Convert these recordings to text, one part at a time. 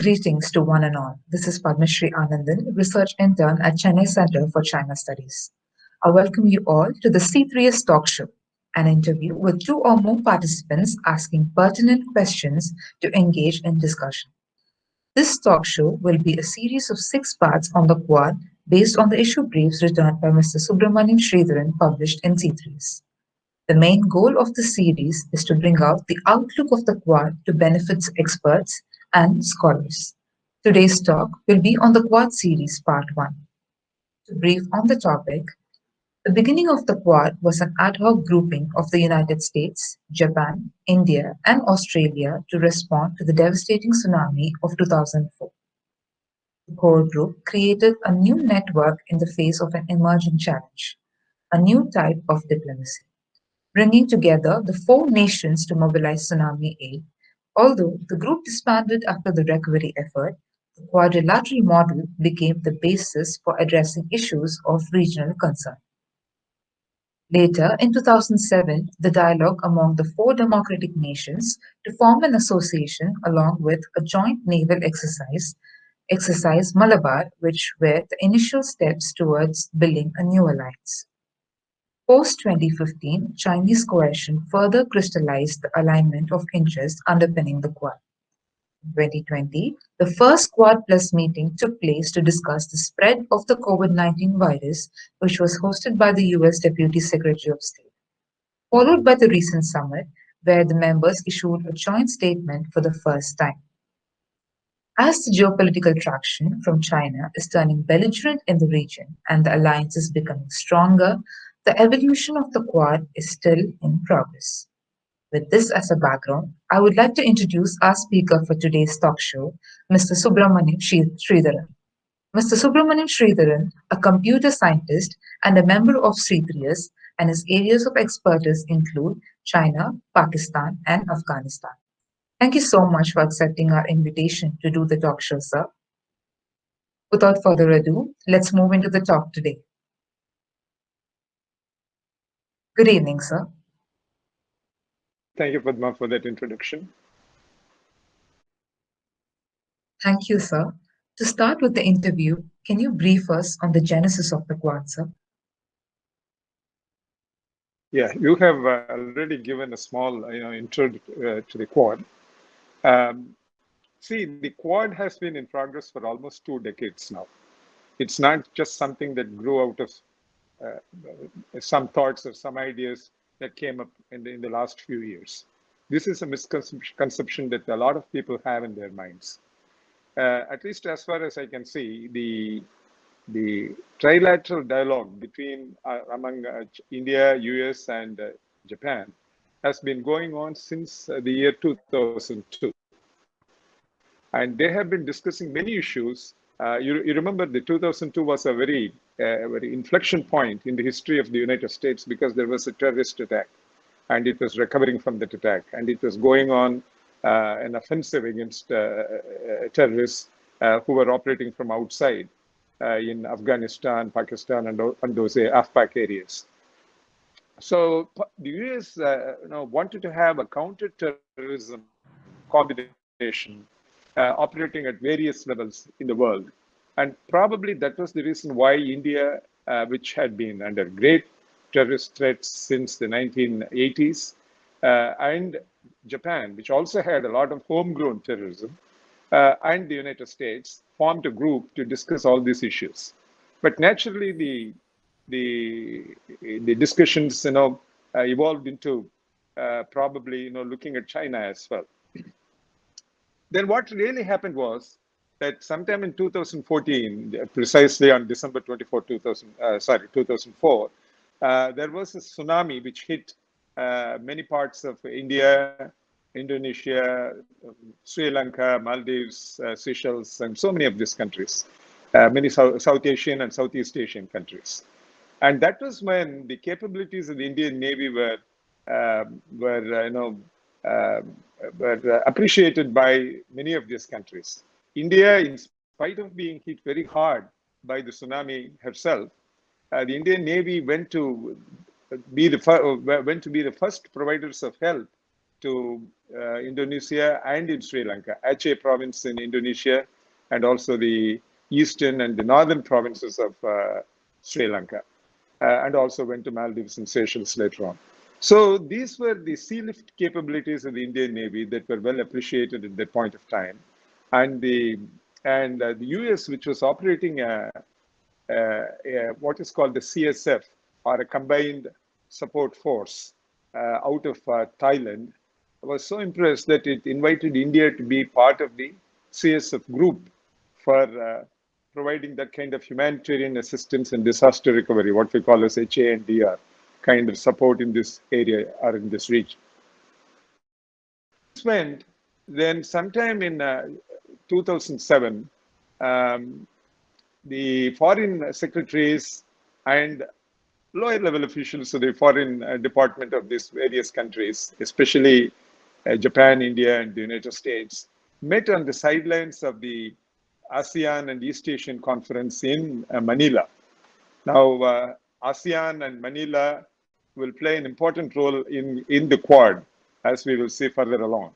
greetings to one and all. This is Padmashree Anandhan, Research Intern at Chennai Center for China Studies. I welcome you all to the C3S Talk Show, an interview with two or more participants asking pertinent questions to engage in discussion. This talk show will be a series of 6 parts on the Quad based on the issue briefs returned by Mr. Subramanyam Sridharan published in C3S. The main goal of the series is to bring out the outlook of the Quad to benefit experts and scholars. Today's talk will be on the Quad series Part 1. To brief on the topic, the beginning of the Quad was an ad hoc grouping of the United States, Japan, India, and Australia to respond to the devastating tsunami of 2004. The core group created a new network in the face of an emerging challenge, a new type of diplomacy, bringing together the 4 nations to mobilize tsunami aid. Although the group disbanded after the recovery effort, the quadrilateral model became the basis for addressing issues of regional concern. Later, in 2007, the dialogue among the 4 democratic nations to form an association along with a joint naval exercise Malabar, which were the initial steps towards building a new alliance. Post-2015, Chinese coercion further crystallized the alignment of interests underpinning the Quad. In 2020, the first Quad Plus meeting took place to discuss the spread of the COVID-19 virus, which was hosted by the US Deputy Secretary of State, followed by the recent summit, where the members issued a joint statement for the first time. As the geopolitical traction from China is turning belligerent in the region and the alliance is becoming stronger, the evolution of the Quad is still in progress. With this as a background, I would like to introduce our speaker for today's talk show, Mr. Subramanyam Sridharan. Mr. Subramanyam Sridharan, a computer scientist and a member of C3S, and his areas of expertise include China, Pakistan, and Afghanistan. Thank you so much for accepting our invitation to do the talk show, sir. Without further ado, let's move into the talk today. Good evening, sir. Thank you, Padma, for that introduction. Thank you, sir. To start with the interview, can you brief us on the genesis of the Quad, sir? Yeah, you have already given a small intro to the Quad. See, the Quad has been in progress for almost 2 decades now. It's not just something that grew out of some thoughts or some ideas that came up in the last few years. This is a misconception that a lot of people have in their minds. At least as far as I can see, the trilateral dialogue between among India, US, and Japan has been going on since the year 2002. And they have been discussing many issues. You remember the 2002 was a very inflection point in the history of the United States because there was a terrorist attack and it was recovering from that attack. And it was going on an offensive against terrorists who were operating from outside in Afghanistan, Pakistan, and those AFPAC areas. So the US wanted to have a counter-terrorism combination operating at various levels in the world. And probably that was the reason why India, which had been under great terrorist threats since the 1980s, and Japan, which also had a lot of homegrown terrorism, and the United States formed a group to discuss all these issues. But naturally, the discussions evolved into probably looking at China as well. Then what really happened was that sometime in 2014, precisely on December 24, 2004, there was a tsunami which hit many parts of India, Indonesia, Sri Lanka, Maldives, Seychelles, and so many of these countries, many South Asian and Southeast Asian countries. And that was when the capabilities of the Indian Navy were appreciated by many of these countries. India, in spite of being hit very hard by the tsunami herself, the Indian Navy went to be the first providers of help to Indonesia and in Sri Lanka, Aceh province in Indonesia, and also the eastern and the northern provinces of Sri Lanka, and also went to Maldives and Seychelles later on. So these were the sea lift capabilities of the Indian Navy that were well appreciated at that point of time, and the US, which was operating what is called the CSF, or a combined support force out of Thailand, was so impressed that it invited India to be part of the CSF group for providing that kind of humanitarian assistance and disaster recovery, what we call as HANDR, kind of support in this area or in this region. This went, then sometime in 2007, the foreign secretaries and lower level officials of the foreign department of these various countries, especially Japan, India, and the United States, met on the sidelines of the ASEAN and East Asian Conference in Manila. Now, ASEAN and Manila will play an important role in the Quad, as we will see further along.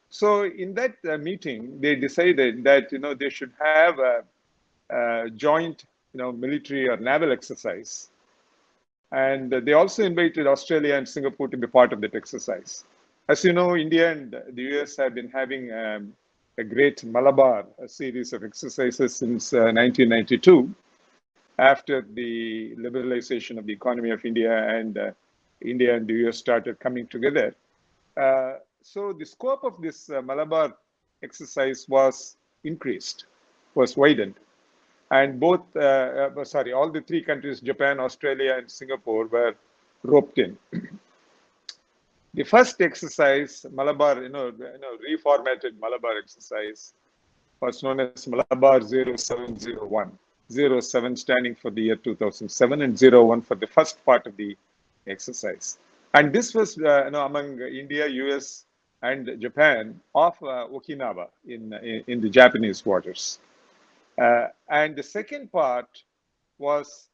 So in that meeting, they decided that they should have a joint military or naval exercise. And they also invited Australia and Singapore to be part of that exercise. As you know, India and the US have been having a great Malabar series of exercises since 1992, after the liberalization of the economy of India, and India and the US started coming together. So the scope of this Malabar exercise was increased, was widened. And both, all the three countries, Japan, Australia, and Singapore, were roped in. The first exercise, Malabar, reformatted Malabar exercise, was known as Malabar 0701. 07 standing for the year 2007, and 01 for the first part of the exercise. And this was among India, US, and Japan off Okinawa in the Japanese waters. And the second part was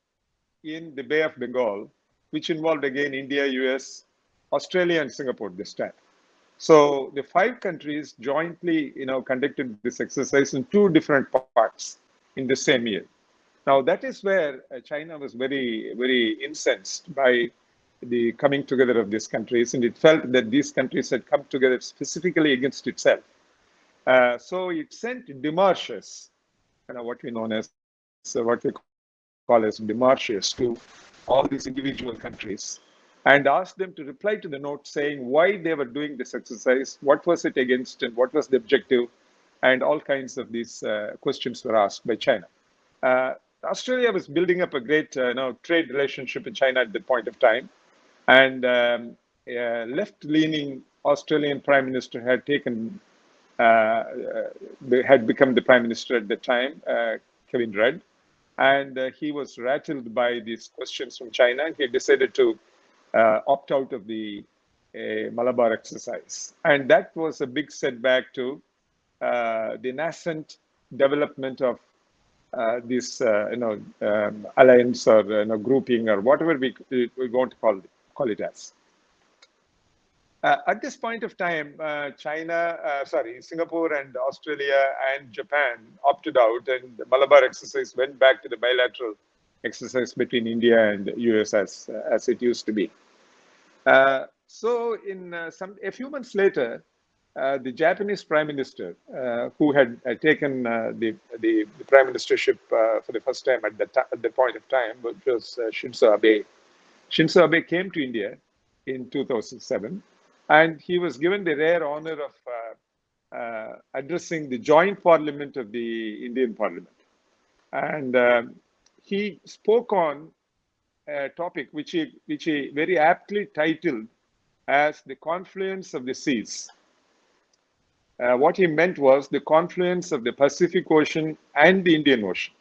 in the Bay of Bengal, which involved again India, US, Australia, and Singapore this time. So the 5 countries jointly, conducted this exercise in 2 different parts in the same year. Now that is where China was very, very incensed by the coming together of these countries, and it felt that these countries had come together specifically against itself. So it sent demarches, what we know as what we call as demarches, to all these individual countries, and asked them to reply to the note saying why they were doing this exercise, what was it against, and what was the objective, and all kinds of these questions were asked by China. Australia was building up a great trade relationship with China at that point of time, and left-leaning Australian Prime Minister had become the Prime Minister at the time, Kevin Rudd, and he was rattled by these questions from China, and he decided to opt out of the Malabar exercise. And that was a big setback to the nascent development of this alliance or grouping, or whatever we want to call it as. At this point of time, Singapore and Australia and Japan opted out, and the Malabar exercise went back to the bilateral exercise between India and US as it used to be. So in a few months later, the Japanese Prime Minister, who had taken the Prime Ministership for the first time at the point of time, which was Shinzo Abe. Shinzo Abe came to India in 2007, and he was given the rare honor of addressing the joint parliament of the Indian Parliament. And he spoke on a topic which he very aptly titled as the confluence of the seas. What he meant was the confluence of the Pacific Ocean and the Indian Ocean.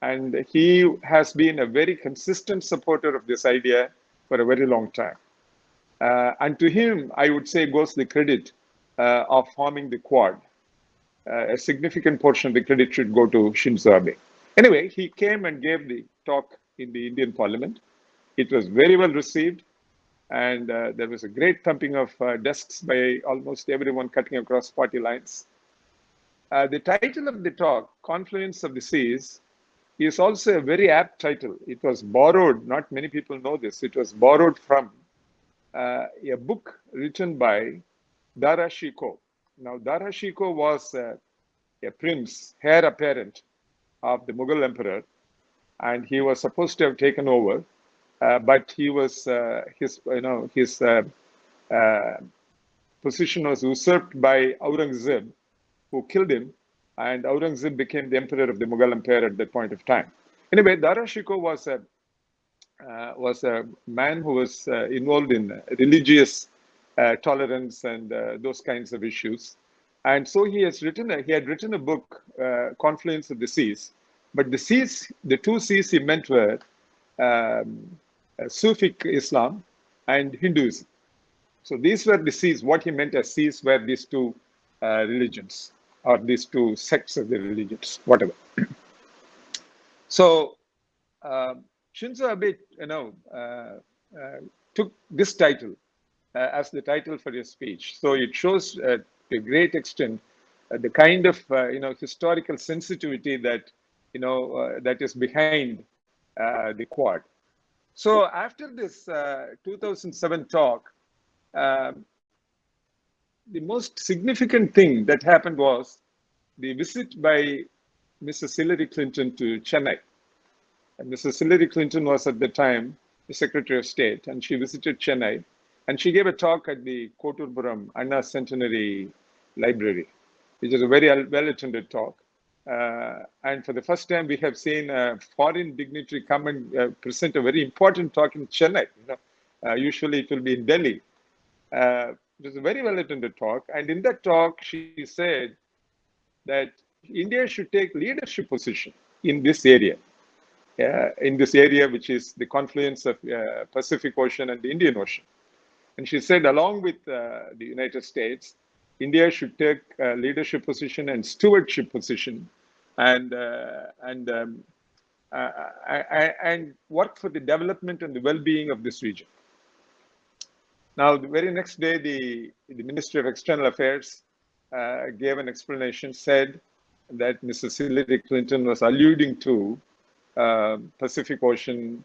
And he has been a very consistent supporter of this idea for a very long time. And to him, I would say, goes the credit of forming the Quad. A significant portion of the credit should go to Shinzo Abe. Anyway, he came and gave the talk in the Indian Parliament. It was very well received. And there was a great thumping of desks by almost everyone cutting across party lines. The title of the talk, Confluence of the Seas, is also a very apt title. It was borrowed, not many people know this, it was borrowed from a book written by Dara Shikoh. Now, Dara Shikoh was a prince, heir apparent of the Mughal emperor, and he was supposed to have taken over, but he was his position was usurped by Aurangzeb, who killed him, and Aurangzeb became the emperor of the Mughal Empire at that point of time. Anyway, Dara Shikoh was a man who was involved in religious tolerance and those kinds of issues. And so he had written a book, Confluence of the Seas. But the two seas he meant were Sufic Islam and Hinduism. So these were the seas. What he meant as seas were these two religions, or these two sects of the religions, whatever. So Shinzo Abe, took this title as the title for his speech. So it shows to a great extent the kind of historical sensitivity that that is behind the Quad. So after this 2007 talk, the most significant thing that happened was the visit by Mrs. Hillary Clinton to Chennai. And Mrs. Hillary Clinton was at the time the Secretary of State, and she visited Chennai, and she gave a talk at the Koturpuram Anna Centenary Library, which is a very well-attended talk. And for the first time, we have seen a foreign dignitary come and present a very important talk in Chennai. Usually it will be in Delhi. It was a very well-attended talk, and in that talk, she said that India should take leadership position in this area. Which is the confluence of Pacific Ocean and the Indian Ocean. And she said, along with the United States, India should take a leadership position and stewardship position, and work for the development and the well-being of this region. Now, the very next day, the Ministry of External Affairs gave an explanation, said that Mrs. Hillary Clinton was alluding to Pacific Ocean,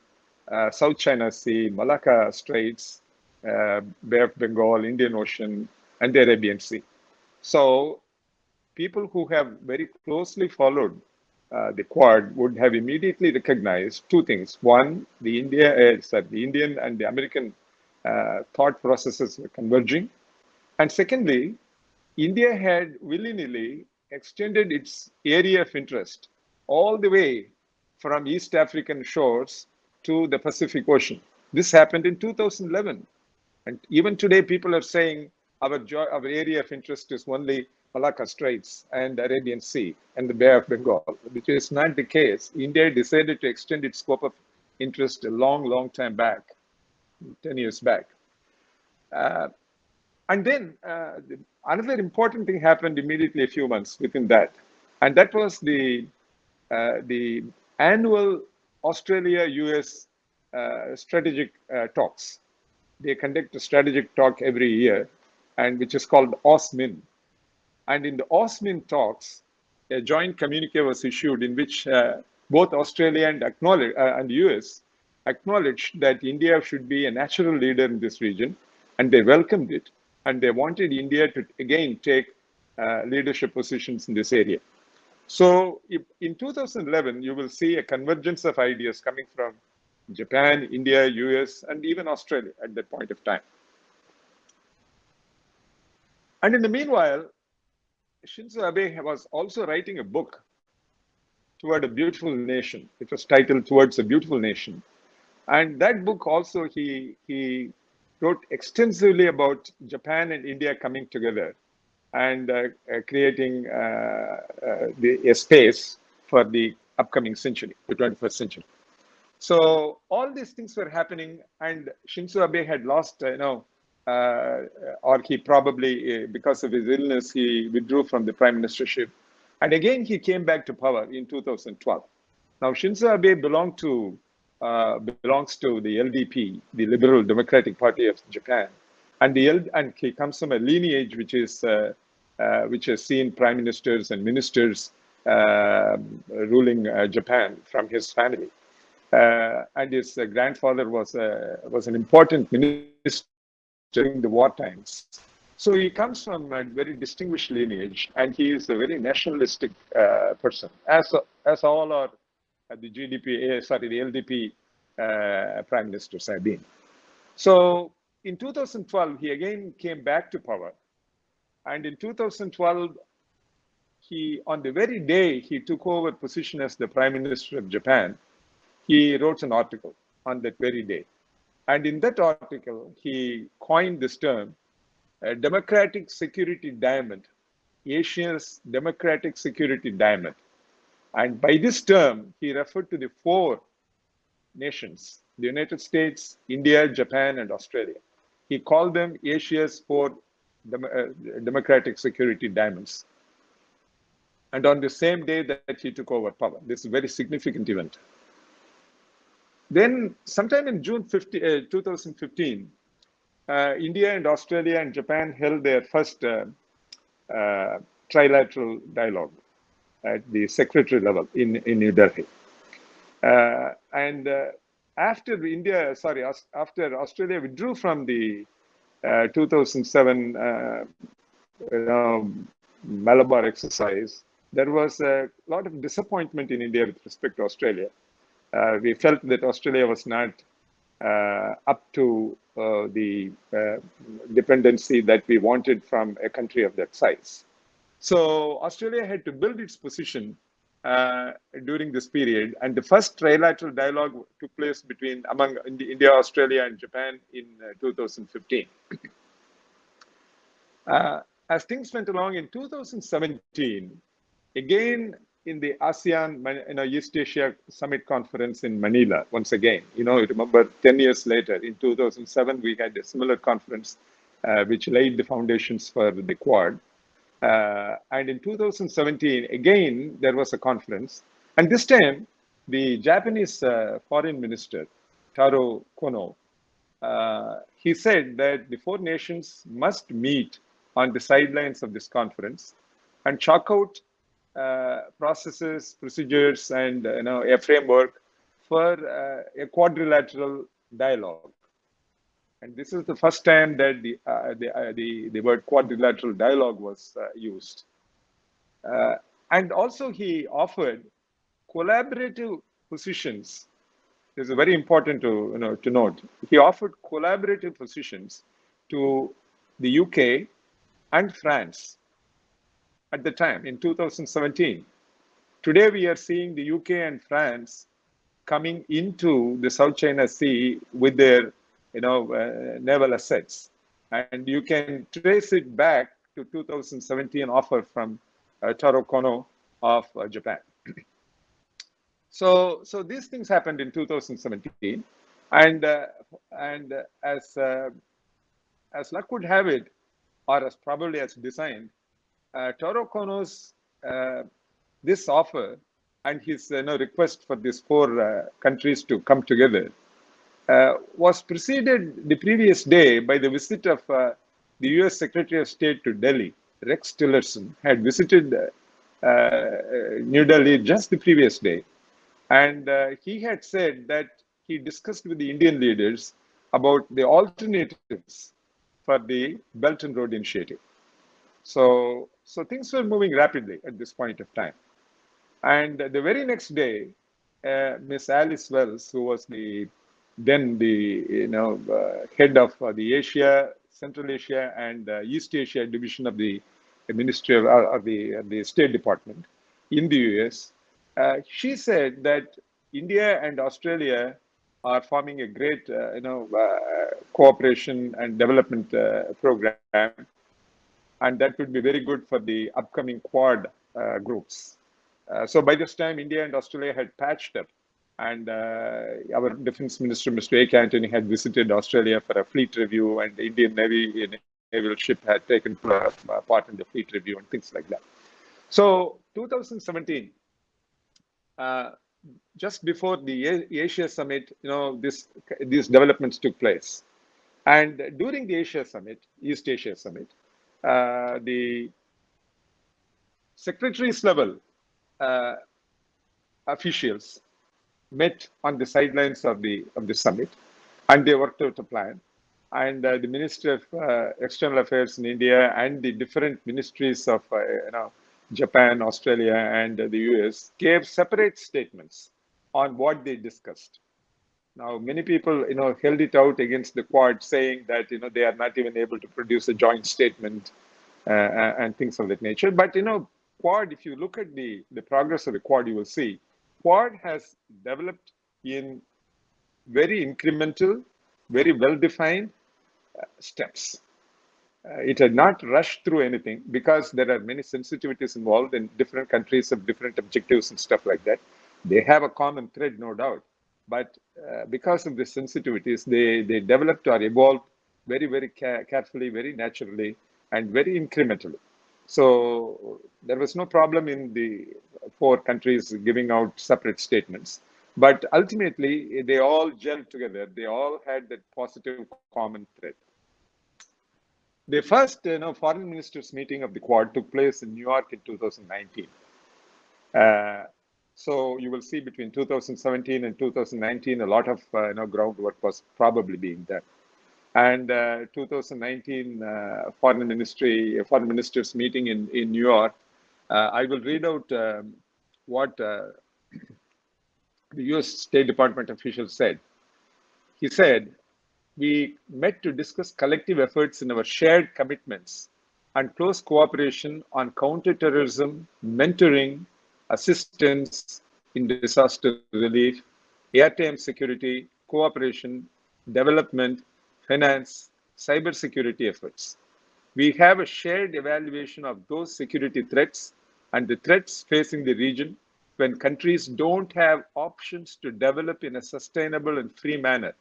South China Sea, Malacca Straits, Bay of Bengal, Indian Ocean, and the Arabian Sea. So people who have very closely followed the Quad would have immediately recognized two things. One, the Indian and the American thought processes were converging. And secondly, India had willy-nilly extended its area of interest all the way from East African shores to the Pacific Ocean. This happened in 2011. And even today, people are saying our area of interest is only Malacca Straits and the Arabian Sea and the Bay of Bengal, which is not the case. India decided to extend its scope of interest a long time back, 10 years back. And then another important thing happened immediately a few months within that. And that was the annual Australia-US strategic talks. They conduct a strategic talk every year, and which is called AusMin. And in the AusMin talks, a joint communique was issued in which both Australia and US acknowledged that India should be a natural leader in this region, and they welcomed it, and they wanted India to again take leadership positions in this area. So in 2011, you will see a convergence of ideas coming from Japan, India, US, and even Australia at that point of time. And in the meanwhile, Shinzo Abe was also writing a book toward a beautiful nation. It was titled Towards a Beautiful Nation. And that book also, he wrote extensively about Japan and India coming together and creating a space for the upcoming century, the 21st century. So all these things were happening, and Shinzo Abe had lost, or he probably, because of his illness, he withdrew from the prime ministership. And again, he came back to power in 2012. Now, Shinzo Abe belonged to belongs to the LDP, the Liberal Democratic Party of Japan, and he comes from a lineage which has seen prime ministers and ministers ruling Japan from his family. And his grandfather was an important minister during the war times. So he comes from a very distinguished lineage, and he is a very nationalistic person, as all are the the LDP prime ministers have been. So in 2012, he again came back to power, and in 2012, on the very day he took over position as the prime minister of Japan, he wrote an article on that very day. And in that article, he coined this term, democratic security diamond, Asia's democratic security diamond. And by this term, he referred to the four nations, the United States, India, Japan, and Australia. He called them Asia's four democratic security diamonds. And on the same day that he took over power, this is a very significant event. Then, sometime in June 2015, India and Australia and Japan held their first trilateral dialogue at the secretary level in New Delhi. After Australia withdrew from the 2007 Malabar exercise, there was a lot of disappointment in India with respect to Australia. We felt that Australia was not up to the dependency that we wanted from a country of that size. So Australia had to build its position during this period, and the first trilateral dialogue took place among India, Australia, and Japan in 2015. As things went along in 2017, again in the ASEAN East Asia Summit Conference in Manila, once again, you remember 10 years later, in 2007, we had a similar conference which laid the foundations for the Quad. And in 2017, again, there was a conference. And this time, the Japanese foreign minister, Taro Kono, he said that the four nations must meet on the sidelines of this conference and chalk out processes, procedures, and a framework for a quadrilateral dialogue. And this is the first time that the word quadrilateral dialogue was used. And also he offered collaborative positions. This is very important to note. He offered collaborative positions to the UK and France at the time in 2017. Today we are seeing the UK and France coming into the South China Sea with their naval assets, and you can trace it back to 2017 offer from Taro Kono of Japan. So these things happened in 2017, and as luck would have it, or as probably as designed, Taro Kono's this offer and his request for these four countries to come together was preceded the previous day by the visit of the US Secretary of State to Delhi. Rex Tillerson had visited New Delhi just the previous day. And he had said that he discussed with the Indian leaders about the alternatives for the Belt and Road Initiative. So things were moving rapidly at this point of time. And the very next day, Miss Alice Wells, who was then the head of the Asia, Central Asia, and East Asia division of the Ministry of the State Department in the US, she said that India and Australia are forming a great, cooperation and development program, and that would be very good for the upcoming Quad groups. So by this time, India and Australia had patched up, and our Defense Minister, Mr. A. Antony, had visited Australia for a fleet review, and the Indian naval ship had taken part in the fleet review and things like that. So 2017, just before the Asia Summit, these developments took place. And during the Asia Summit, East Asia Summit, the secretaries level uh, officials met on the sidelines of the summit, and they worked out a plan. And the Ministry of External Affairs in India and the different ministries of Japan, Australia, and the US gave separate statements on what they discussed. Now, many people, held it out against the Quad, saying that they are not even able to produce a joint statement and things of that nature. But Quad, if you look at the progress of the Quad, you will see Quad has developed in very incremental, very well-defined steps. It had not rushed through anything because there are many sensitivities involved in different countries of different objectives and stuff like that. They have a common thread, no doubt. But because of the sensitivities, they developed or evolved very, very carefully, very naturally, and very incrementally. So there was no problem in the four countries giving out separate statements. But ultimately, they all gelled together. They all had that positive common thread. The first foreign ministers meeting of the Quad took place in New York in 2019. So you will see between 2017 and 2019, a lot of groundwork was probably being done. And 2019 foreign ministers meeting in New York, I will read out what the US State Department official said. He said, "We met to discuss collective efforts in our shared commitments and close cooperation on counterterrorism, mentoring, assistance in disaster relief, airtime security, cooperation, development, finance, cybersecurity efforts. We have a shared evaluation of those security threats and the threats facing the region when countries don't have options to develop in a sustainable and free manner.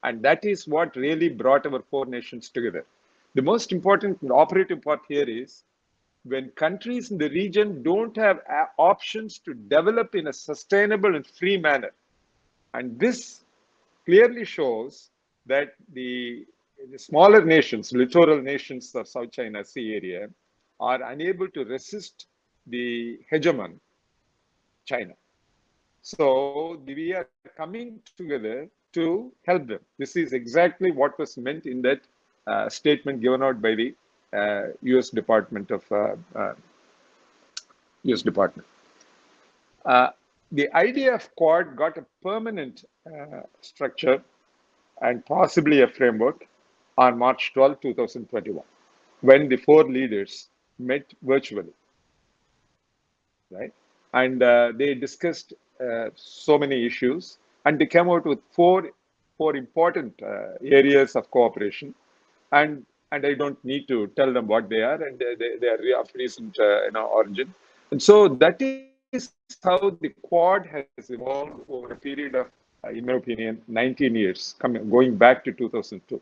And that is what really brought our four nations together. The most important operative part here is when countries in the region don't have options to develop in a sustainable and free manner. And this clearly shows that the smaller nations, littoral nations of South China Sea area, are unable to resist the hegemon, China. So we are coming together to help them. This is exactly what was meant in that statement given out by the U.S. Department of U.S. Department. The idea of Quad got a permanent structure and possibly a framework on March 12, 2021, when the four leaders met virtually, right? And they discussed so many issues, and they came out with four important areas of cooperation. And I don't need to tell them what they are, and they are of recent origin. And so that is how the Quad has evolved over a period of, in my opinion, 19 years, going back to 2002.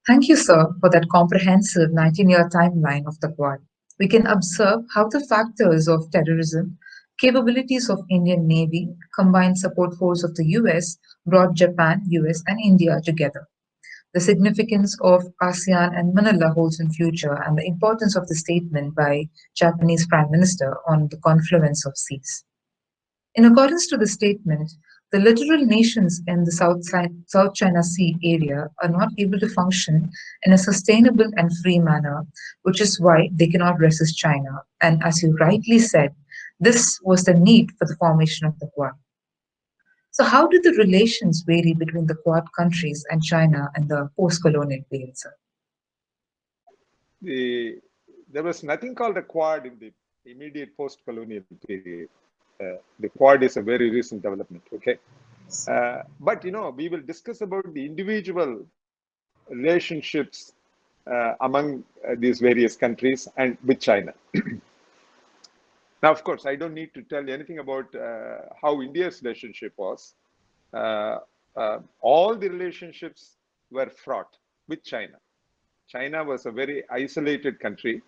Thank you, sir, for that comprehensive 19-year timeline of the Quad. We can observe how the factors of terrorism, capabilities of Indian Navy, combined support force of the US brought Japan, US, and India together. The significance of ASEAN and Manila holds in future, and the importance of the statement by Japanese Prime Minister on the confluence of seas. In accordance to the statement, the littoral nations in the South China Sea area are not able to function in a sustainable and free manner, which is why they cannot resist China. And as you rightly said, this was the need for the formation of the Quad. So, how did the relations vary between the Quad countries and China in the post-colonial period, sir? There was nothing called a Quad in the immediate post-colonial period. The Quad is a very recent development, okay? But, we will discuss about the individual relationships among these various countries and with China. Now, of course, I don't need to tell you anything about how India's relationship was. All the relationships were fraught with China. China was a very isolated country,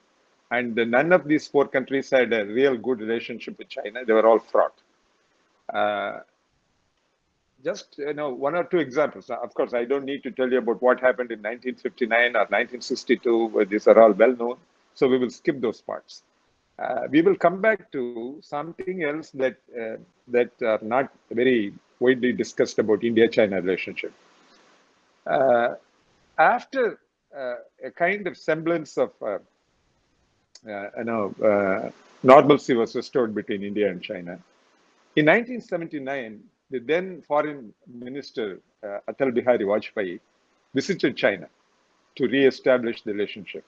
And none of these four countries had a real good relationship with China. They were all fraught. Just one or two examples. Of course, I don't need to tell you about what happened in 1959 or 1962. These are all well known, so we will skip those parts. We will come back to something else that are not very widely discussed about India-China relationship. After a kind of semblance of normalcy was restored between India and China, in 1979, the then Foreign Minister Atal Bihari Vajpayee visited China to re-establish the relationship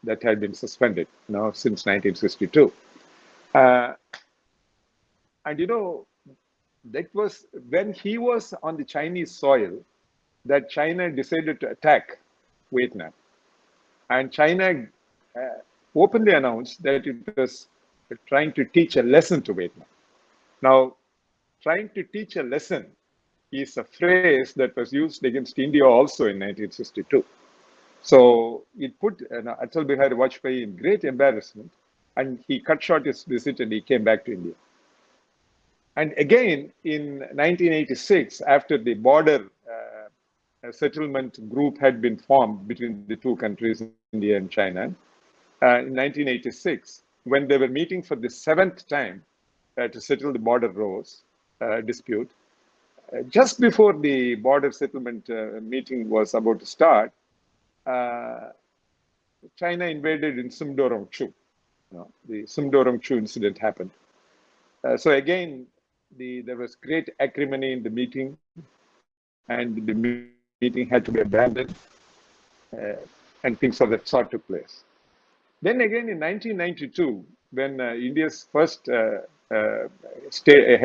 that had been suspended since 1962. And that was when he was on the Chinese soil that China decided to attack Vietnam. And China openly announced that it was trying to teach a lesson to Vietnam. Now, trying to teach a lesson is a phrase that was used against India also in 1962. So it put Atal Bihari Vajpayee in great embarrassment, and he cut short his visit and he came back to India. And again, in 1986, after the border settlement group had been formed between the two countries, India and China, in 1986, when they were meeting for the seventh time to settle the border rows dispute, just before the border settlement meeting was about to start, China invaded in Sumdorong Chu. The Sumdorong Chu incident happened. So again, there was great acrimony in the meeting, and the meeting had to be abandoned, and things of that sort took place. Then again in 1992, when India's first head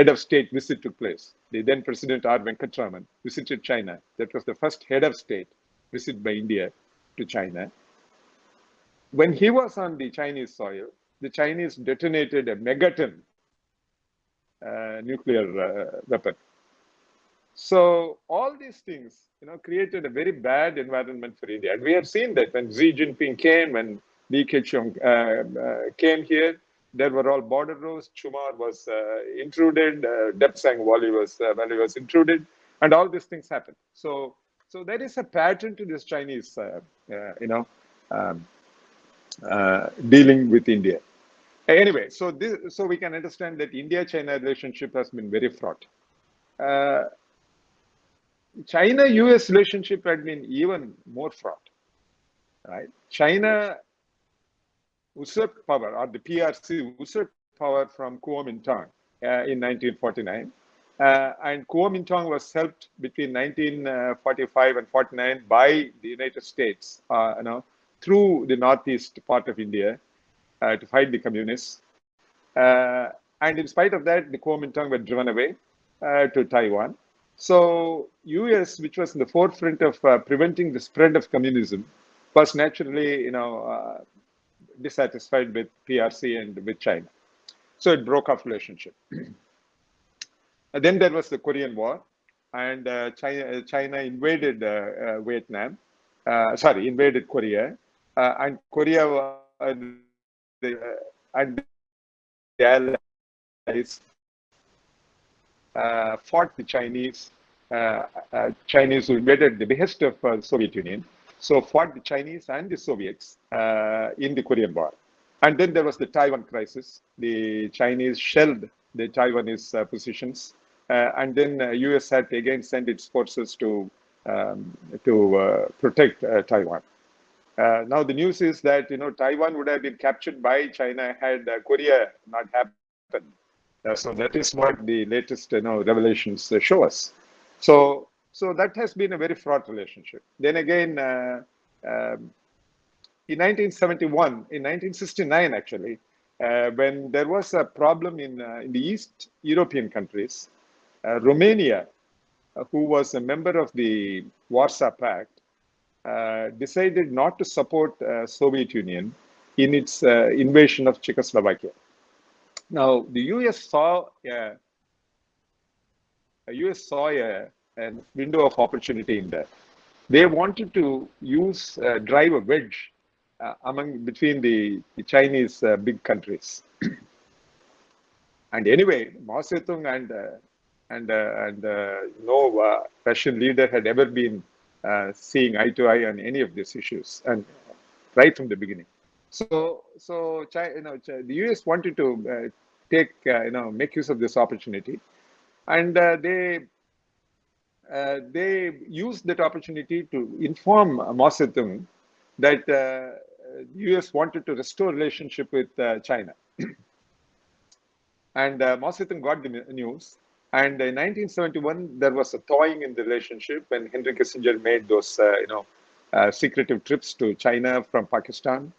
of state visit took place, the then President R. Venkatraman visited China. That was the first head of state visit by India to China. When he was on the Chinese soil, the Chinese detonated a megaton nuclear weapon. So all these things, created a very bad environment for India. And we have seen that when Xi Jinping came, when Li Keqiang came here, there were all border rows. Chumar was intruded. Depsang Valley was intruded, and all these things happened. So there is a pattern to this Chinese, dealing with India. Anyway, so we can understand that India-China relationship has been very fraught. China-US relationship had been even more fraught, right? China usurped power, or the PRC usurped power from Kuomintang in 1949. And Kuomintang was helped between 1945 and 49 by the United States, through the northeast part of India to fight the communists. And in spite of that, the Kuomintang were driven away to Taiwan. So US, which was in the forefront of preventing the spread of communism, was naturally, dissatisfied with PRC and with China. So it broke off relationship. And then there was the Korean War, and China invaded invaded Korea, and Korea and the Allies fought the Chinese. Chinese who invaded the behest of Soviet Union, so fought the Chinese and the Soviets in the Korean War. And then there was the Taiwan crisis. The Chinese shelled the Taiwanese positions, and then US had to again send its forces to protect Taiwan. Now the news is that Taiwan would have been captured by China had Korea not happened. So that is what the latest revelations show us. So that has been a very fraught relationship. Then again, in 1969 actually, when there was a problem in the East European countries, Romania, who was a member of the Warsaw Pact, decided not to support Soviet Union in its invasion of Czechoslovakia. Now, the US saw a window of opportunity in that. They wanted to drive a wedge between the Chinese big countries. And anyway, Mao Zedong and no Russian leader had ever been seeing eye to eye on any of these issues, and right from the beginning. So China, the US wanted to make use of this opportunity, and they used that opportunity to inform Mao Zedong that the US wanted to restore relationship with China. And Mao Zedong got the news. And in 1971, there was a thawing in the relationship when Henry Kissinger made those, secretive trips to China from Pakistan.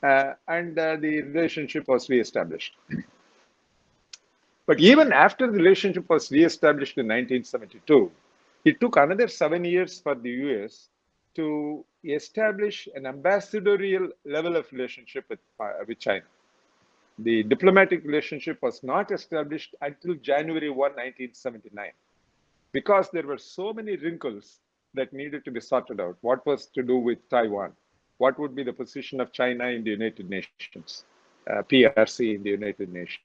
And the relationship was reestablished. But even after the relationship was reestablished in 1972, it took another 7 years for the US to establish an ambassadorial level of relationship with China. The diplomatic relationship was not established until January 1, 1979, because there were so many wrinkles that needed to be sorted out. What was to do with Taiwan? What would be the position of China in the United Nations? PRC in the United Nations.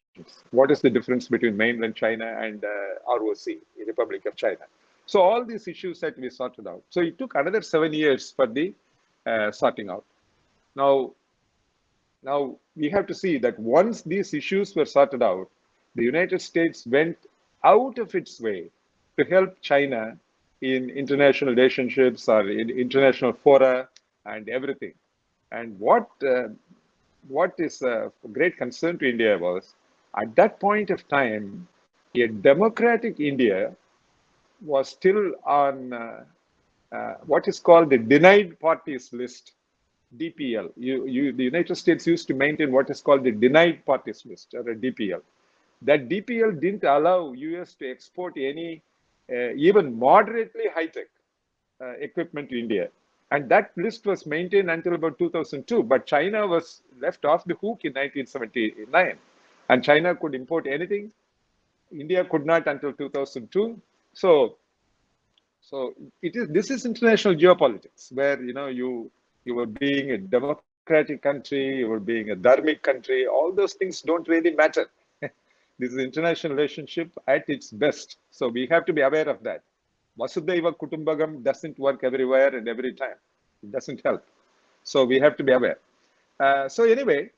What is the difference between mainland China and ROC, the Republic of China? So all these issues had to be sorted out. So it took another 7 years for the sorting out. Now we have to see that once these issues were sorted out, the United States went out of its way to help China in international relationships or in international fora and everything. And what is a great concern to India was, at that point of time, a democratic India was still on what is called the denied parties list, DPL. The United States used to maintain what is called the denied parties list, or a DPL. That DPL didn't allow US to export any even moderately high-tech equipment to India. And that list was maintained until about 2002. But China was left off the hook in 1979. And China could import anything. India could not until 2002. So this is international geopolitics, where you were being a democratic country, you were being a dharmic country. All those things don't really matter. This is international relationship at its best. So we have to be aware of that. Vasudhaiva Kutumbakam doesn't work everywhere and every time. It doesn't help. So we have to be aware. So anyway,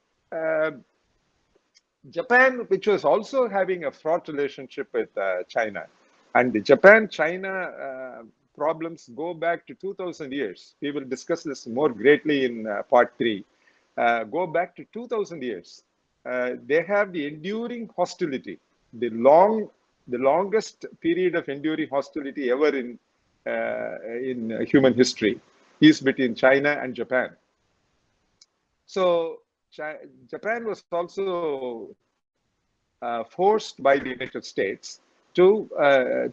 Japan, which was also having a fraught relationship with China, and the Japan-China problems go back to 2000 years. We will discuss this more greatly in part 3. Go back to 2000 years. They have the enduring hostility, the longest period of enduring hostility ever in human history is between China and Japan. So Japan was also forced by the United States to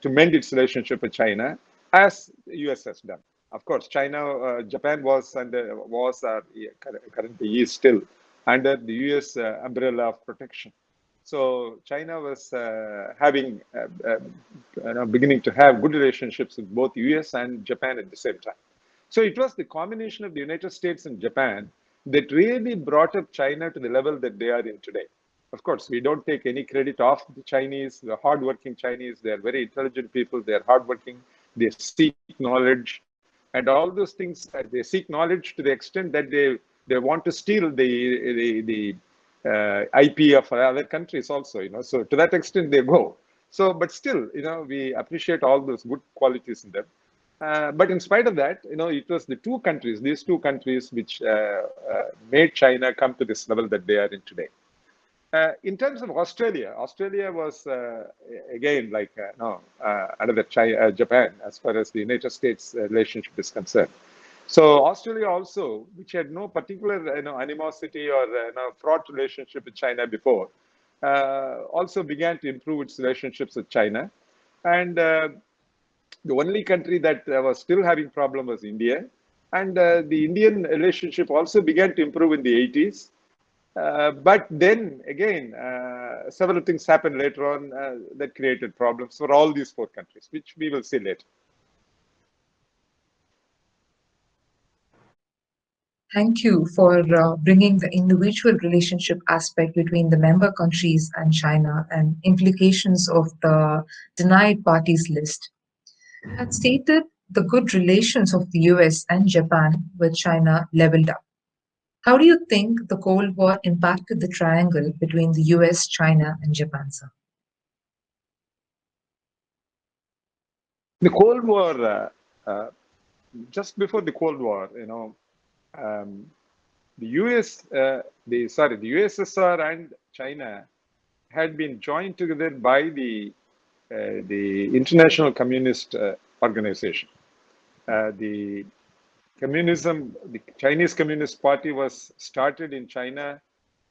mend its relationship with China, as the US has done. Of course, Japan was currently is still under the US umbrella of protection. So China was beginning to have good relationships with both US and Japan at the same time. So it was the combination of the United States and Japan that really brought up China to the level that they are in today. Of course, we don't take any credit off the Chinese, the hardworking Chinese. They are very intelligent people. They are hardworking. They seek knowledge, and all those things. They seek knowledge to the extent that they want to steal the IP of other countries also. So to that extent they go. So, but still, we appreciate all those good qualities in them. But in spite of that, it was these two countries, which made China come to this level that they are in today. In terms of Australia was again like another Japan as far as the United States relationship is concerned. So Australia also, which had no particular animosity or fraught relationship with China before, also began to improve its relationships with China, and the only country that was still having problem was India, and the Indian relationship also began to improve in the 80s. But then again, several things happened later on that created problems for all these four countries, which we will see later. Thank you for bringing the individual relationship aspect between the member countries and China and implications of the denied parties list. You had stated the good relations of the US and Japan with China leveled up. How do you think the Cold War impacted the triangle between the US, China, and Japan, sir? The Cold War, just before the Cold War, um, the the USSR and China had been joined together by the International Communist Organization. The the Chinese Communist Party was started in China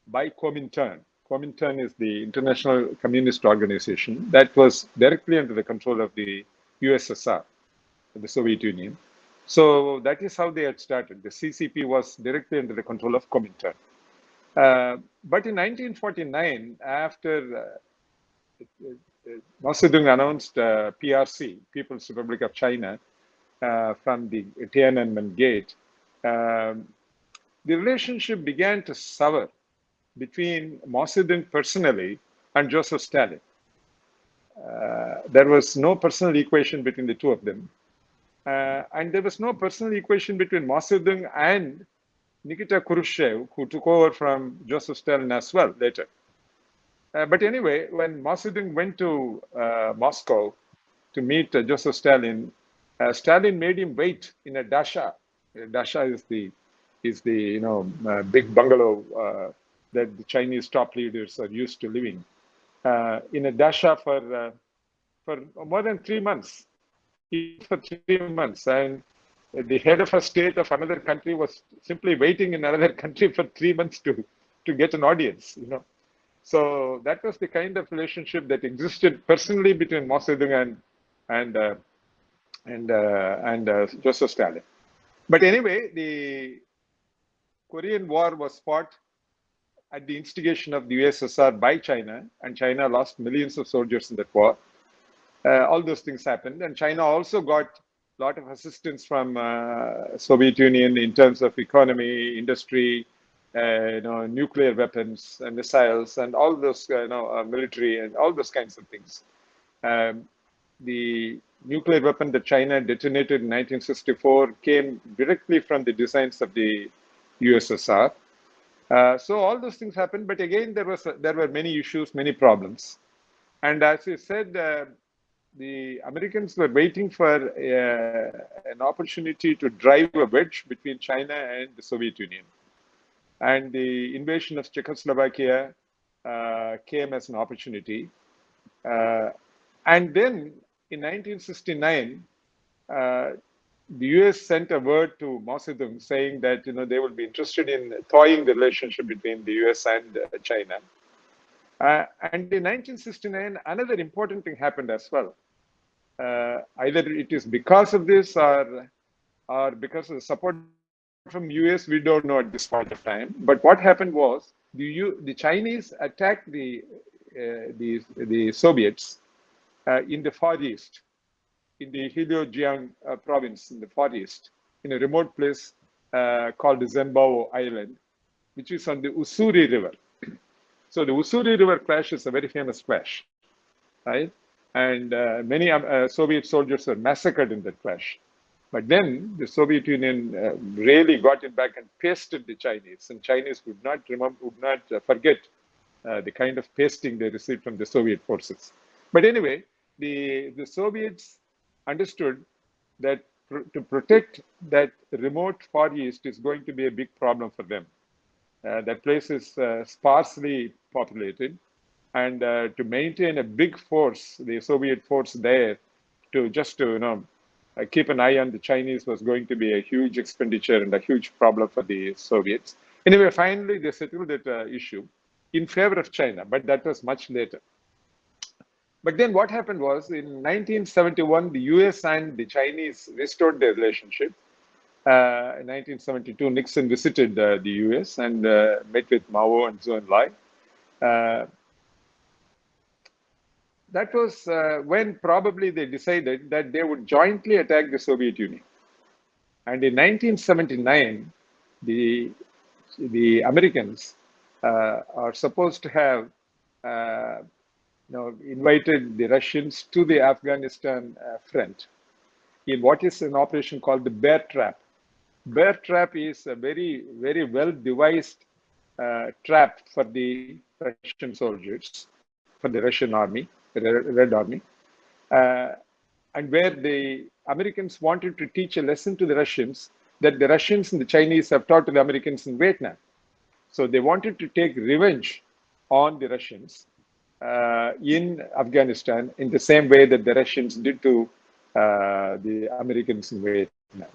by Kuomintang. Kuomintang is the International Communist Organization that was directly under the control of the USSR, the Soviet Union. So that is how they had started. The CCP was directly under the control of Kuomintang. But in 1949, after Mao Zedong announced PRC, People's Republic of China, from the Tiananmen Gate, the relationship began to sour between Mao Zedong personally and Joseph Stalin. There was no personal equation between the two of them. And there was no personal equation between Mao Zedong and Nikita Khrushchev, who took over from Joseph Stalin as well later. But anyway, when Mao Zedong went to Moscow to meet Joseph Stalin, Stalin made him wait in a dasha. Dasha is the big bungalow that the Chinese top leaders are used to living in a dasha for more than 3 months. For 3 months, and the head of a state of another country was simply waiting in another country for 3 months to get an audience. So that was the kind of relationship that existed personally between Mao Zedong and Joseph Stalin. But anyway, the Korean War was fought at the instigation of the USSR by China, and China lost millions of soldiers in that war. All those things happened, and China also got a lot of assistance from Soviet Union in terms of economy, industry, nuclear weapons and missiles, and all those military and all those kinds of things. The nuclear weapon that China detonated in 1964 came directly from the designs of the USSR. So all those things happened, but again there were many issues, many problems, and as you said. The Americans were waiting for an opportunity to drive a wedge between China and the Soviet Union. And the invasion of Czechoslovakia came as an opportunity. And then in 1969, the US sent a word to Mao Zedong saying that they would be interested in thawing the relationship between the US and China. And in 1969, another important thing happened as well. Either it is because of this or because of the support from US, we don't know at this point of time. But what happened was the Chinese attacked the Soviets in the Far East, in the Heilongjiang province in the Far East, in a remote place called Zhenbao Island, which is on the Ussuri River. So the Ussuri River clash is a very famous clash, right? And many Soviet soldiers were massacred in that clash. But then the Soviet Union really got it back and pasted the Chinese, and Chinese would not forget the kind of pasting they received from the Soviet forces. But anyway, the Soviets understood that to protect that remote Far East is going to be a big problem for them. That place is sparsely populated, and to maintain a big force, the Soviet force there, to keep an eye on the Chinese was going to be a huge expenditure and a huge problem for the Soviets. Anyway, finally they settled that issue in favor of China, but that was much later. But then what happened was in 1971, the US and the Chinese restored their relationship. In 1972, Nixon visited the US and met with Mao and Zhou Enlai. That was when probably they decided that they would jointly attack the Soviet Union. And in 1979, the Americans are supposed to have invited the Russians to the Afghanistan front in what is an operation called the Bear Trap. Bear Trap is a very, very well devised trap for the Russian soldiers, for the Russian army, the Red Army, uh, and where the Americans wanted to teach a lesson to the Russians that the Russians and the Chinese have taught to the Americans in Vietnam. So they wanted to take revenge on the Russians in Afghanistan in the same way that the Russians did to the Americans in Vietnam.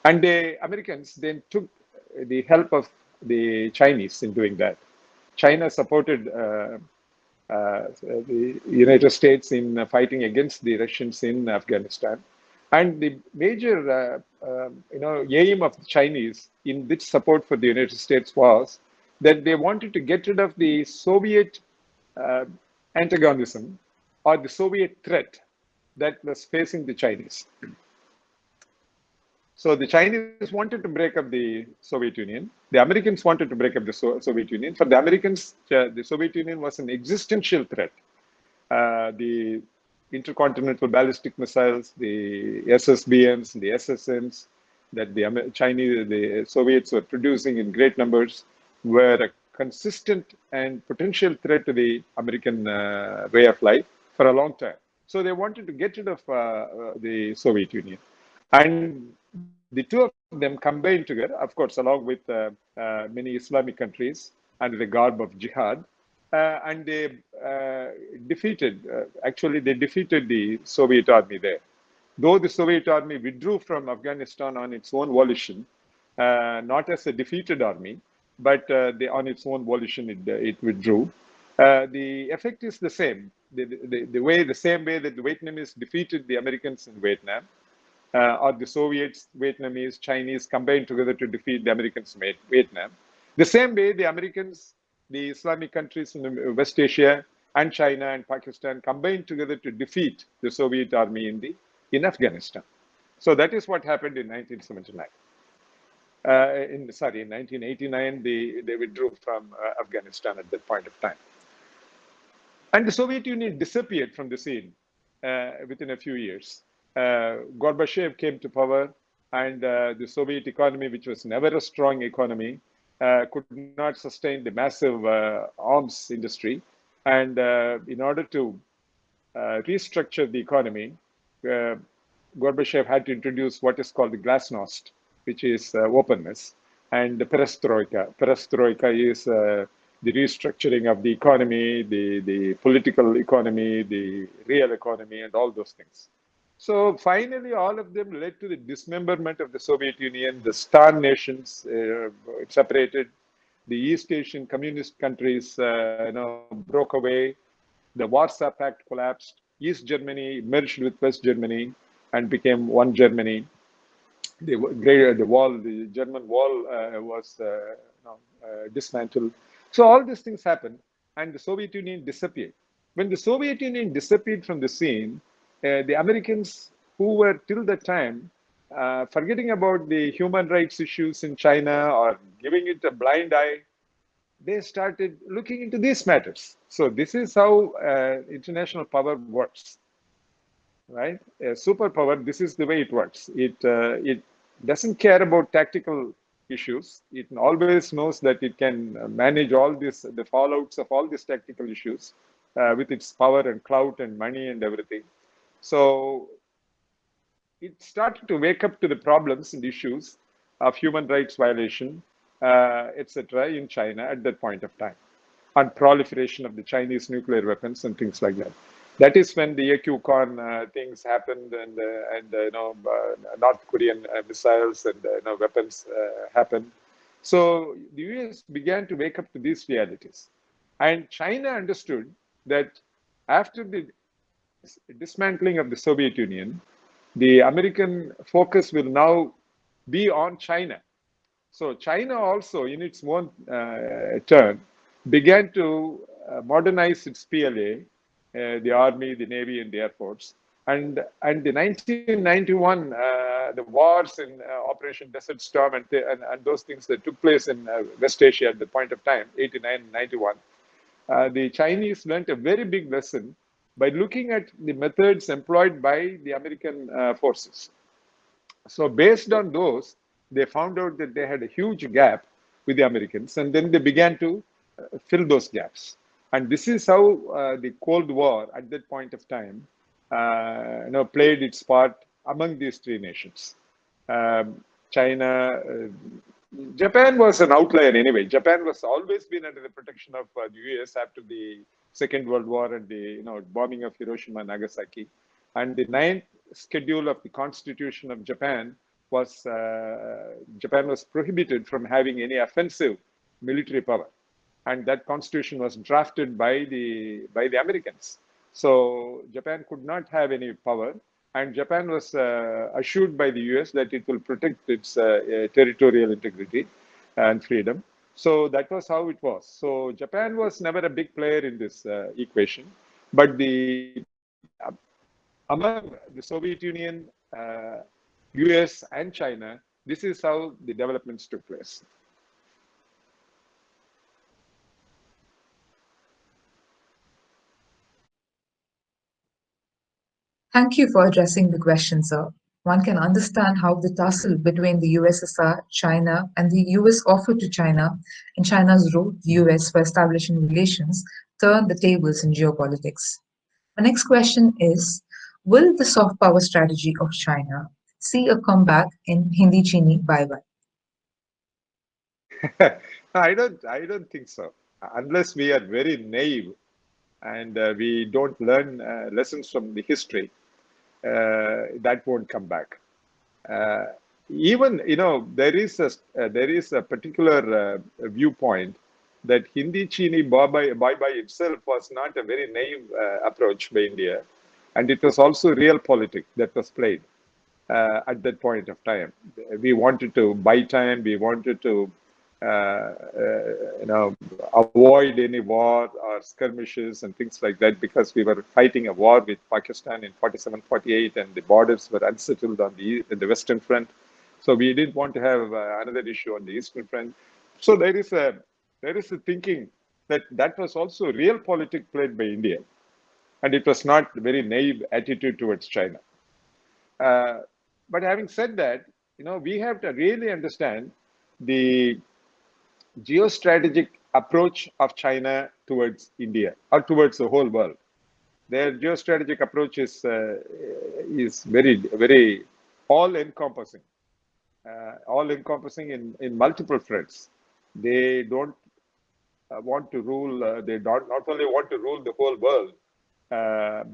And the Americans then took the help of the Chinese in doing that. China supported the United States in fighting against the Russians in Afghanistan. And the major aim of the Chinese in this support for the United States was that they wanted to get rid of the Soviet antagonism or the Soviet threat that was facing the Chinese. So the Chinese wanted to break up the Soviet Union. The Americans wanted to break up the Soviet Union. For the Americans, the Soviet Union was an existential threat. The intercontinental ballistic missiles, the SSBMs, the SSMs that the Soviets were producing in great numbers were a consistent and potential threat to the American way of life for a long time. So they wanted to get rid of the Soviet Union. And the two of them combined together, of course, along with many Islamic countries under the garb of jihad, and they defeated the Soviet army there. Though the Soviet army withdrew from Afghanistan on its own volition, not as a defeated army, but on its own volition it withdrew. The effect is the same. The same way that the Vietnamese defeated the Americans in Vietnam, or the Soviets, Vietnamese, Chinese combined together to defeat the Americans in Vietnam. The same way the Americans, the Islamic countries in West Asia, and China and Pakistan combined together to defeat the Soviet army in Afghanistan. So that is what happened in 1979. In 1989, they withdrew from Afghanistan at that point of time. And the Soviet Union disappeared from the scene within a few years. Gorbachev came to power, and the Soviet economy, which was never a strong economy, could not sustain the massive arms industry. And in order to restructure the economy, Gorbachev had to introduce what is called the glasnost, which is openness, and the perestroika. Perestroika is the restructuring of the economy, the political economy, the real economy, and all those things. So finally, all of them led to the dismemberment of the Soviet Union. The star nations separated. The East Asian communist countries broke away. The Warsaw Pact collapsed. East Germany merged with West Germany and became one Germany. The German wall was dismantled. So all these things happened, and the Soviet Union disappeared. When the Soviet Union disappeared from the scene, the Americans, who were till that time forgetting about the human rights issues in China or giving it a blind eye, they started looking into these matters. So this is how international power works, right? A superpower, this is the way it works. It doesn't care about tactical issues. It always knows that it can manage all this, the fallouts of all these tactical issues with its power and clout and money and everything. So it started to wake up to the problems and issues of human rights violation, etc., in China at that point of time, on proliferation of the Chinese nuclear weapons and things like that. That is when the AQCon things happened, and North Korean missiles and weapons happened. So the US began to wake up to these realities, and China understood that after the dismantling of the Soviet Union, the American focus will now be on China. So China also, in its own turn, began to modernize its PLA, the Army, the Navy, and the Air Force, And the 1991 the wars in Operation Desert Storm and those things that took place in West Asia at the point of time, 89 91, the Chinese learned a very big lesson by looking at the methods employed by the American forces. So based on those, they found out that they had a huge gap with the Americans, and then they began to fill those gaps. And this is how the Cold War at that point of time, played its part among these three nations. China, Japan was an outlier anyway. Japan was always been under the protection of the US after the Second World War and the bombing of Hiroshima and Nagasaki. And the ninth schedule of the Constitution of Japan was Japan was prohibited from having any offensive military power, and that constitution was drafted by the Americans. So Japan could not have any power, and Japan was assured by the US that it will protect its territorial integrity and freedom. So that was how it was. So Japan was never a big player in this equation, but among the Soviet Union, US, and China, this is how the developments took place. Thank you for addressing the question, sir. One can understand how the tussle between the USSR, China, and the US offer to China and China's role to the US for establishing relations turned the tables in geopolitics. My next question is, will the soft power strategy of China see a comeback in Hindi Chini bye bye? I don't think so. Unless we are very naive and we don't learn lessons from the history, that won't come back. Even there is a particular viewpoint that Hindi Chini bye bye itself was not a very naive approach by India, and it was also realpolitik that was played at that point of time. We wanted to buy time. We wanted to avoid any war or skirmishes and things like that, because we were fighting a war with Pakistan in 47, 48, and the borders were unsettled on the Western Front. So we didn't want to have another issue on the Eastern Front. So there is a thinking that was also realpolitik played by India, and it was not a very naive attitude towards China. But having said that, we have to really understand the geostrategic approach of China towards India or towards the whole world. Their geostrategic approach is very, very all-encompassing, in multiple fronts. They don't want to rule. They not only want to rule the whole world,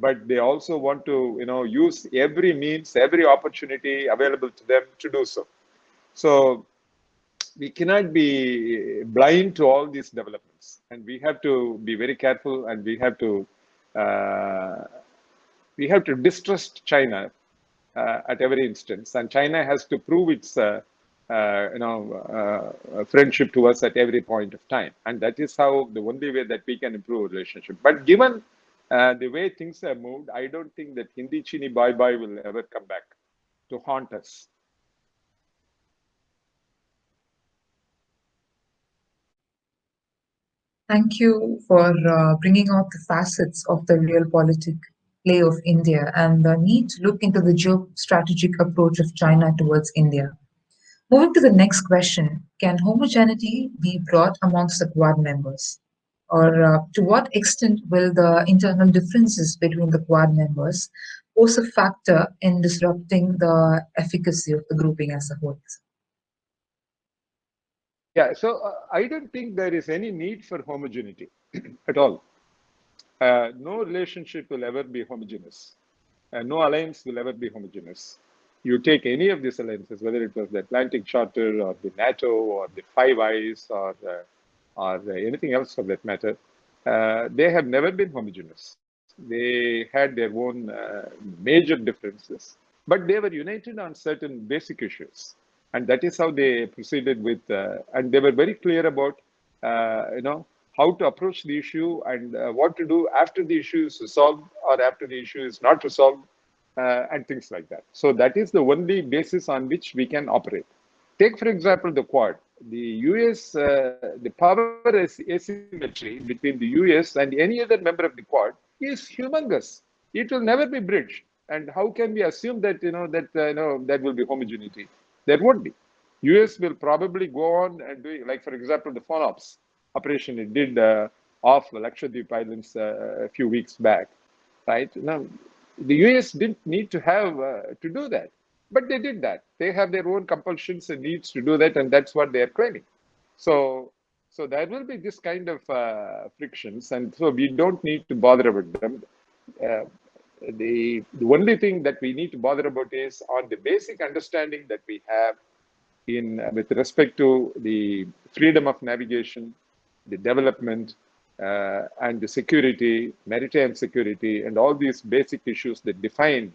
but they also want to, use every means, every opportunity available to them to do so. So we cannot be blind to all these developments, and we have to be very careful, and we have to distrust China at every instance, and China has to prove its friendship to us at every point of time, and that is how the only way that we can improve relationship. But given the way things have moved, I don't think that Hindi Chini bye bye will ever come back to haunt us. Thank you for bringing out the facets of the realpolitik play of India and the need to look into the geostrategic approach of China towards India. Moving to the next question, can homogeneity be brought amongst the Quad members? Or to what extent will the internal differences between the Quad members pose a factor in disrupting the efficacy of the grouping as a whole? Yeah, so I don't think there is any need for homogeneity at all. No relationship will ever be homogeneous. No alliance will ever be homogeneous. You take any of these alliances, whether it was the Atlantic Charter or the NATO or the Five Eyes or anything else for that matter, they have never been homogeneous. They had their own major differences, but they were united on certain basic issues. And that is how they proceeded with, and they were very clear about, how to approach the issue and what to do after the issue is resolved or after the issue is not resolved. and things like that. So that is the only basis on which we can operate. Take, for example, the Quad. The US, the power asymmetry between the US and any other member of the Quad is humongous. It will never be bridged. And how can we assume that that will be homogeneity? There won't be. US will probably go on and do, like, for example, the FONOPS operation it did off Lakshadweep Islands a few weeks back, right? Now, the US didn't need to have to do that, but they did that. They have their own compulsions and needs to do that, and that's what they are claiming. So, so there will be this kind of frictions, and so we don't need to bother about them. Uh, the only thing that we need to bother about is on the basic understanding that we have in with respect to the freedom of navigation, the development, and the security, maritime security, and all these basic issues that define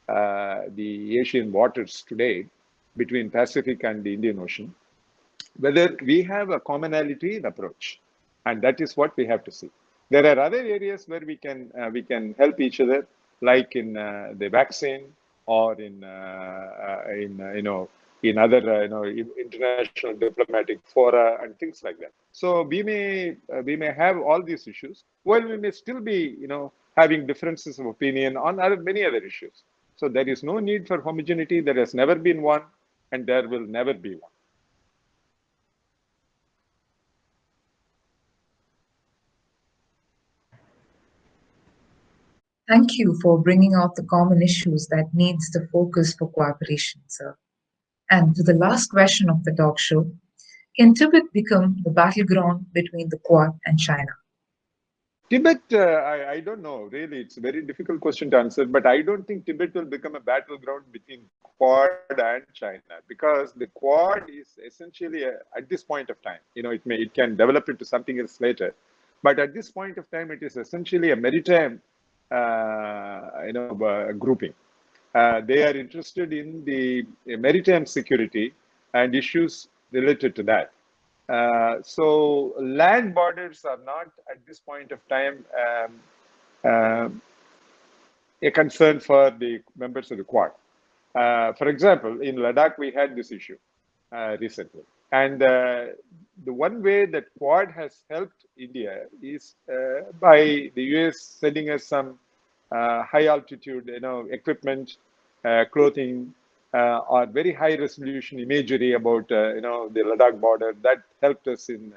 the Asian waters today between Pacific and the Indian Ocean, whether we have a commonality in approach, and that is what we have to see. There are other areas where we can help each other, like in the vaccine or in other international diplomatic fora and things like that. So we may have all these issues, while we may still be having differences of opinion on many other issues. So there is no need for homogeneity. There has never been one, and there will never be one. Thank you for bringing out the common issues that needs the focus for cooperation, sir. And to the last question of the talk show, can Tibet become the battleground between the Quad and China? Tibet, I don't know. Really, it's a very difficult question to answer, but I don't think Tibet will become a battleground between Quad and China, because the Quad is essentially, at this point of time, it can develop into something else later, but at this point of time, it is essentially a maritime, grouping. They are interested in the maritime security and issues related to that. So land borders are not at this point of time a concern for the members of the Quad. For example, in Ladakh, we had this issue recently. And the one way that Quad has helped India is by the US sending us some high altitude equipment, clothing, or very high resolution imagery about the Ladakh border. That helped us in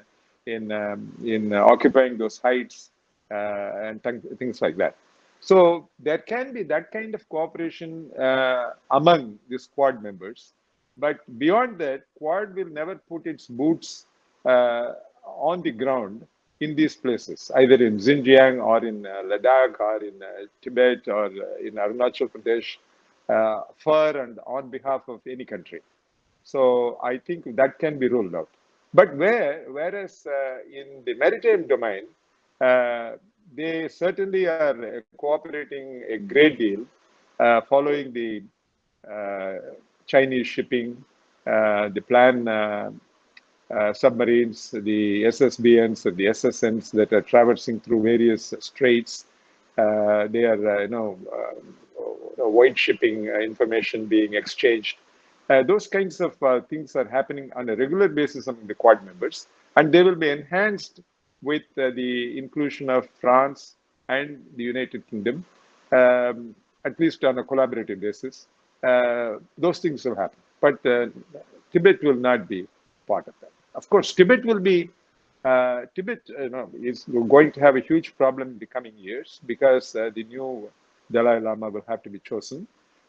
occupying those heights and things like that. So there can be that kind of cooperation among the Quad members, but beyond that, Quad will never put its boots on the ground in these places, either in Xinjiang or in Ladakh or in Tibet or in Arunachal Pradesh, for and on behalf of any country. So I think that can be ruled out. But whereas in the maritime domain, they certainly are cooperating a great deal, following the Chinese shipping, the plan submarines, the SSBNs, the SSNs that are traversing through various straits. They are, wide shipping information being exchanged. Those kinds of things are happening on a regular basis among the Quad members, and they will be enhanced with the inclusion of France and the United Kingdom, at least on a collaborative basis. Those things will happen, but Tibet will not be part of that. Of course, Tibet will be. Tibet is going to have a huge problem in the coming years, because the new Dalai Lama will have to be chosen,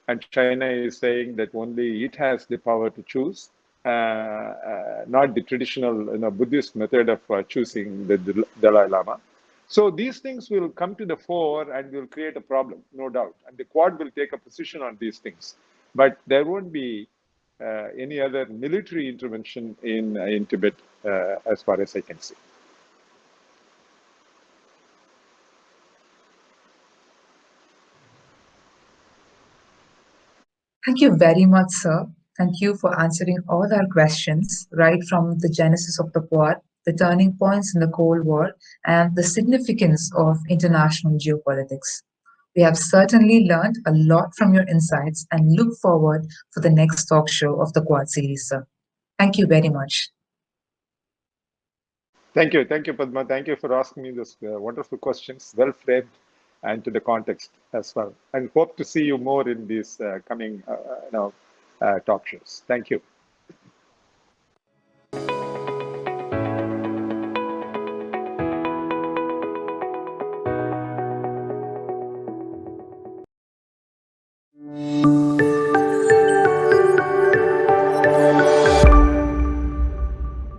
and China is saying that only it has the power to choose, not the traditional Buddhist method of choosing the Dalai Lama. So these things will come to the fore and will create a problem, no doubt. And the Quad will take a position on these things, but there won't be any other military intervention in Tibet, as far as I can see. Thank you very much, sir. Thank you for answering all our questions, right from the genesis of the Quad, the turning points in the Cold War, and the significance of international geopolitics. We have certainly learned a lot from your insights and look forward for the next talk show of the Quad series, sir. Thank you very much. Thank you, Padma. Thank you for asking me this wonderful questions, well framed, and to the context as well. And hope to see you more in these coming, talk shows. Thank you.